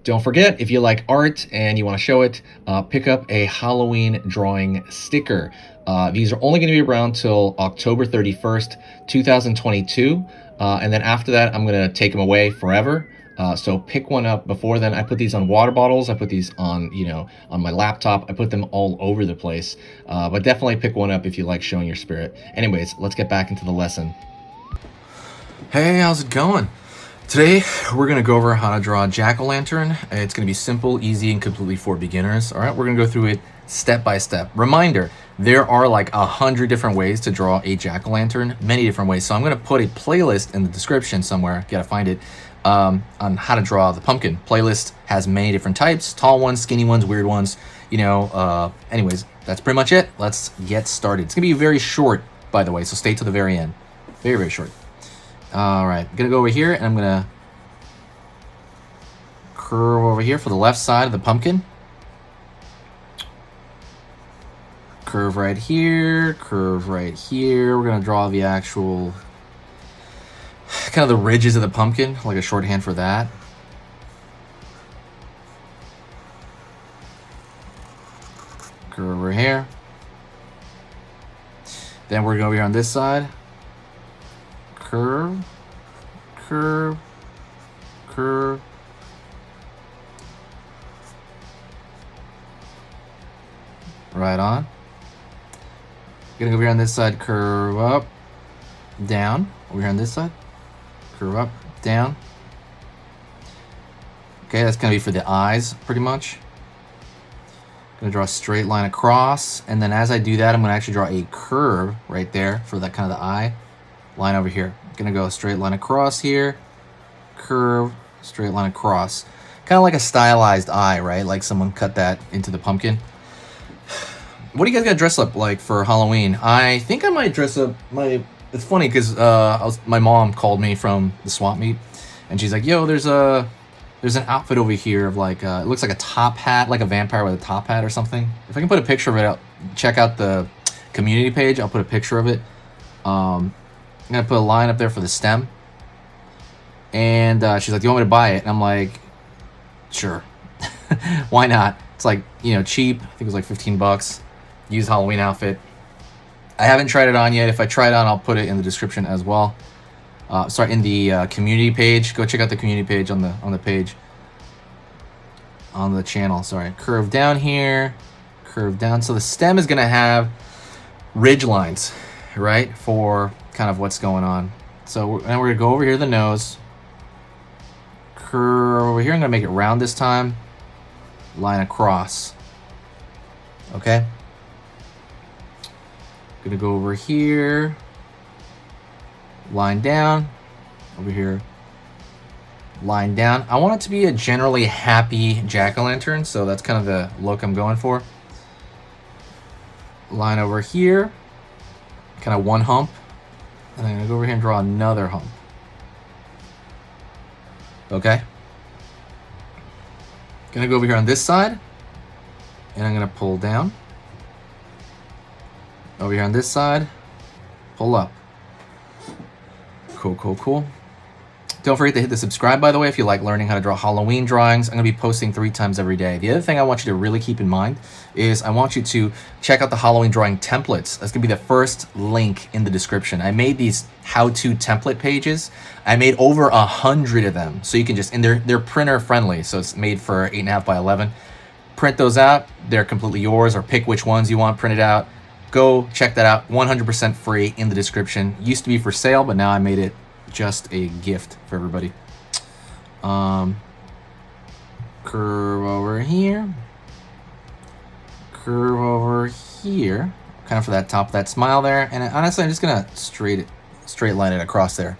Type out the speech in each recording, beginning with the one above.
Don't forget, if you like art and you want to show it, pick up a Halloween drawing sticker. These are only going to be around till October 31st, 2022. And then after that, I'm going to take them away forever. So pick one up before then. I put these on water bottles. I put these on, on my laptop. I put them all over the place. But definitely pick one up if you like showing your spirit. Anyways, let's get back into the lesson. Hey, how's it going? Today, we're going to go over how to draw a jack-o'-lantern. It's going to be simple, easy, and completely for beginners. All right, we're going to go through it step by step. Reminder, there are like 100 different ways to draw a jack-o'-lantern, many different ways. So I'm going to put a playlist in the description somewhere, gotta find it, on how to draw the pumpkin. Playlist has many different types, tall ones, skinny ones, weird ones, anyways, that's pretty much it. Let's get started. It's going to be very short, by the way, so stay to the very end. Very, very short. All right, I'm gonna go over here and I'm gonna curve over here for the left side of the pumpkin. Curve right here, curve right here. We're gonna draw the actual, kind of the ridges of the pumpkin, like a shorthand for that. Curve over here. Then we're gonna go over here on this side. Curve, curve, curve. Right on. Gonna go over here on this side, curve up, down. Over here on this side, curve up, down. Okay, that's gonna be for the eyes, pretty much. Gonna draw a straight line across, and then as I do that, I'm gonna actually draw a curve right there for that kind of the eye. Line over here. Gonna go straight line across here, curve, straight line across. Kind of like a stylized eye, right? Like someone cut that into the pumpkin. What do you guys got to dress up like for Halloween? I think I might dress up it's funny because my mom called me from the swap meet, and she's like, "Yo, there's an outfit over here of like it looks like a top hat, like a vampire with a top hat or something." If I can put a picture of it out, check out the community page. I'll put a picture of it. I'm gonna put a line up there for the stem, and she's like, "Do you want me to buy it?" And I'm like, "Sure, why not?" It's like, cheap. I think it was like $15. Used Halloween outfit. I haven't tried it on yet. If I try it on, I'll put it in the description as well. In the community page. Go check out the community page on the page on the channel. Sorry, curve down here, curve down. So the stem is gonna have ridge lines, right, for kind of what's going on. So now we're gonna go over here to the nose, curve over here. I'm gonna make it round this time, line across. Okay, gonna go over here, line down, over here, line down. I want it to be a generally happy jack-o'-lantern, so that's kind of the look I'm going for. Line over here, kind of one hump. And I'm gonna go over here and draw another hump. Okay. Gonna go over here on this side, and I'm gonna pull down. Over here on this side, pull up. Cool, cool, cool. Don't forget to hit the subscribe, by the way, if you like learning how to draw Halloween drawings. I'm going to be posting 3 times every day. The other thing I want you to really keep in mind is I want you to check out the Halloween drawing templates. That's going to be the first link in the description. I made these how-to template pages. I made over 100 of them. So you can just, and they're printer friendly. So it's made for 8.5 by 11. Print those out. They're completely yours, or pick which ones you want printed out. Go check that out. 100% free in the description. Used to be for sale, but now I made it just a gift for everybody. Curve over here, curve over here, kind of for that top of that smile there. And honestly, I'm just gonna straight line it across there.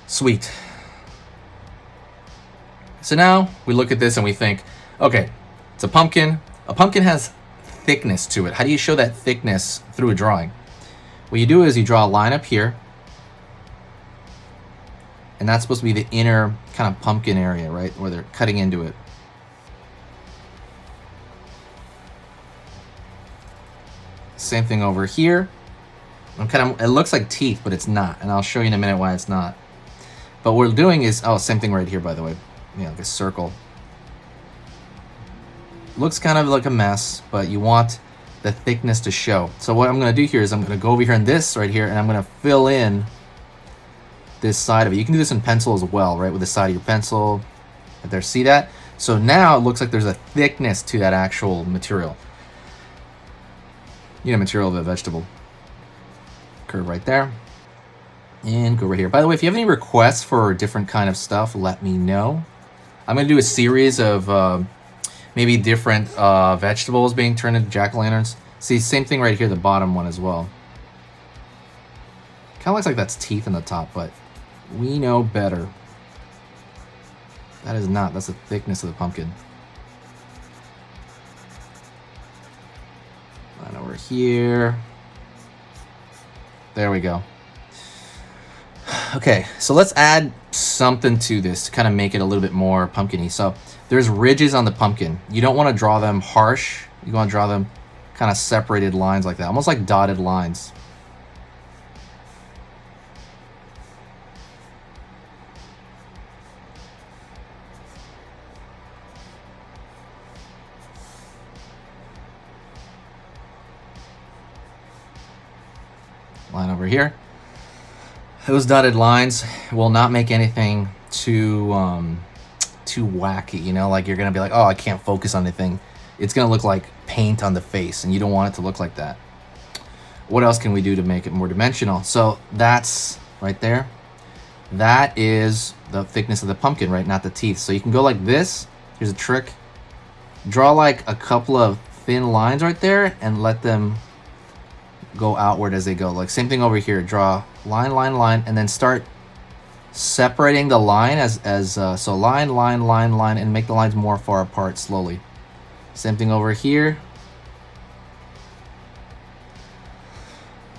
Sweet. So now we look at this and we think, okay, it's a pumpkin. A pumpkin has thickness to it. How do you show that thickness through a drawing? What you do is you draw a line up here, and that's supposed to be the inner kind of pumpkin area, right, where they're cutting into it. Same thing over here. It looks like teeth, but it's not, and I'll show you in a minute why it's not. But what we're doing is, same thing right here, by the way. like a circle. Looks kind of like a mess, but you want the thickness to show. So what I'm going to do here is I'm going to go over here in this right here, and I'm going to fill in this side of it. You can do this in pencil as well, right? With the side of your pencil. Right there, see that? So now it looks like there's a thickness to that actual material. Material of a vegetable. Curve right there. And go right here. By the way, if you have any requests for different kind of stuff, let me know. I'm going to do a series of maybe different vegetables being turned into jack-o'-lanterns. See, same thing right here, the bottom one as well. Kind of looks like that's teeth in the top, but we know better. That is not. That's the thickness of the pumpkin. Line over here. There we go. Okay, so let's add something to this to kind of make it a little bit more pumpkin-y. So there's ridges on the pumpkin. You don't want to draw them harsh. You want to draw them kind of separated lines like that, almost like dotted lines. Line over here. Those dotted lines will not make anything too wacky, like you're gonna be like, oh, I can't focus on anything. It's gonna look like paint on the face, and you don't want it to look like that. What else can we do to make it more dimensional? So that's right there. That is the thickness of the pumpkin, right? Not the teeth. So you can go like this. Here's a trick. Draw like a couple of thin lines right there and let them go outward as they go. Like same thing over here. Draw line, line, line, and then start separating the line so line, line, line, line, and make the lines more far apart slowly. Same thing over here.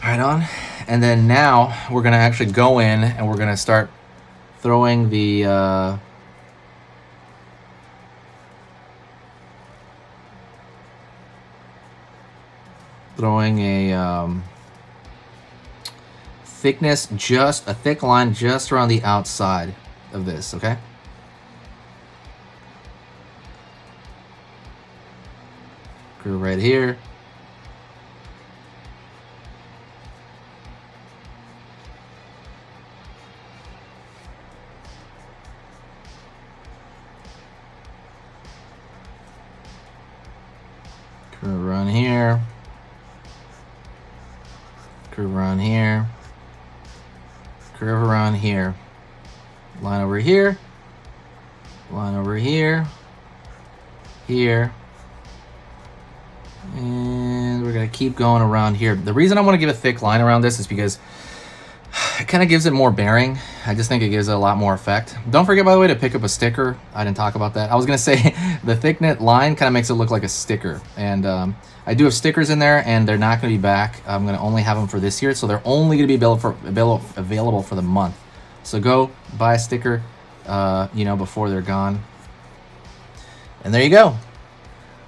Right on. And then now we're gonna actually go in and we're gonna start throwing the throwing a thickness, just a thick line just around the outside of this, okay? Curve right here. Curve around here. Curve around here. Curve around here. Line over here. Line over here. Here. And we're going to keep going around here. The reason I want to give a thick line around this is because it kind of gives it more bearing. I just think it gives it a lot more effect. Don't forget, by the way, to pick up a sticker. I didn't talk about that. I was going to say the thick knit line kind of makes it look like a sticker. And I do have stickers in there, and they're not going to be back. I'm going to only have them for this year, so they're only going to be available for the month. So go buy a sticker, before they're gone. And there you go.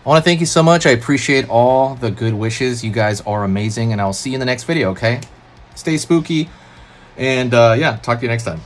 I want to thank you so much. I appreciate all the good wishes. You guys are amazing, and I'll see you in the next video, okay? Stay spooky, and talk to you next time.